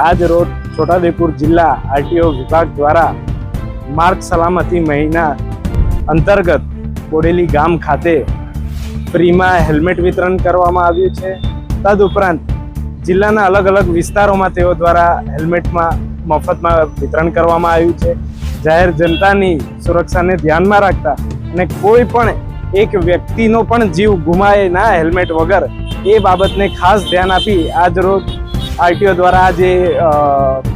આજ રોજ છોટાઉદેપુર જિલ્લા આરટીઓ વિભાગ દ્વારા માર્ગ સલામતી મહિના અંતર્ગત બોડેલી ગામ ખાતે ફ્રીમાં હેલ્મેટ વિતરણ કરવામાં આવ્યું છે। તદુપરાંત જિલ્લાના અલગ અલગ વિસ્તારોમાં તેઓ દ્વારા હેલ્મેટમાં મફતમાં વિતરણ કરવામાં આવ્યું છે। જાહેર જનતાની સુરક્ષાને ધ્યાનમાં રાખતા અને કોઈ પણ એક વ્યક્તિનો પણ જીવ ગુમાય ના હેલ્મેટ વગર એ બાબતને ખાસ ધ્યાન આપી આજ રોજ આરટીઓ દ્વારા આ જે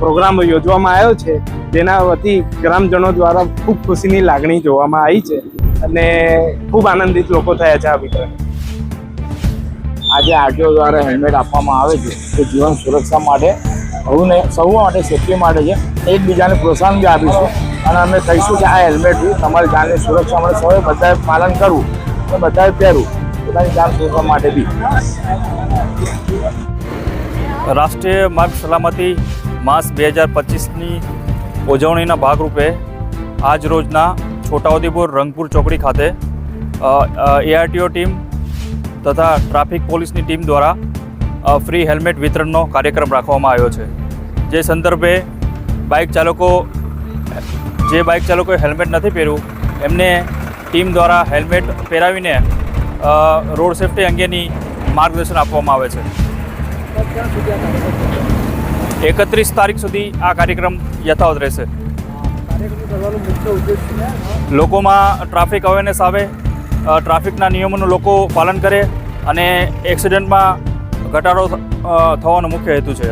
પ્રોગ્રામ યોજવામાં આવ્યો છે તેના વતી ગ્રામજનો દ્વારા ખૂબ ખુશીની લાગણી જોવામાં આવી છે અને ખૂબ આનંદિત લોકો થયા છે આ વિતરણ। આજે આરટીઓ દ્વારા હેલ્મેટ આપવામાં આવે છે તે જીવન સુરક્ષા માટે સૌ માટે સેફ્ટી માટે છે। એકબીજાને પ્રોત્સાહન બી આપીશું અને અમે કહીશું કે આ હેલ્મેટથી તમારી જાનની સુરક્ષા માટે સૌએ બધાએ પાલન કરવું અને બધાએ પહેરવું પોતાની જાન સુરક્ષા માટે બી। રાષ્ટ્રીય માર્ગ સલામતી માસ 2025ની ઉજવણીના ભાગરૂપે આજ રોજના છોટાઉદેપુર રંગપુર ચોકડી ખાતે એઆરટીઓ ટીમ તથા ટ્રાફિક પોલીસની ટીમ દ્વારા ફ્રી હેલ્મેટ વિતરણનો કાર્યક્રમ રાખવામાં આવ્યો છે। જે સંદર્ભે બાઇક ચાલકોએ હેલ્મેટ નથી પહેર્યું એમને ટીમ દ્વારા હેલ્મેટ પહેરાવીને રોડ સેફ્ટી અંગેની માર્ગદર્શન આપવામાં આવે છે। 31 તારીખ સુધી આ કાર્યક્રમ યથાવત રહેશે। લોકોમાં ટ્રાફિક અવેરનેસ આવે, ટ્રાફિકના નિયમોનું લોકો પાલન કરે અને એક્સિડન્ટમાં ઘટાડો થવાનો મુખ્ય હેતુ છે।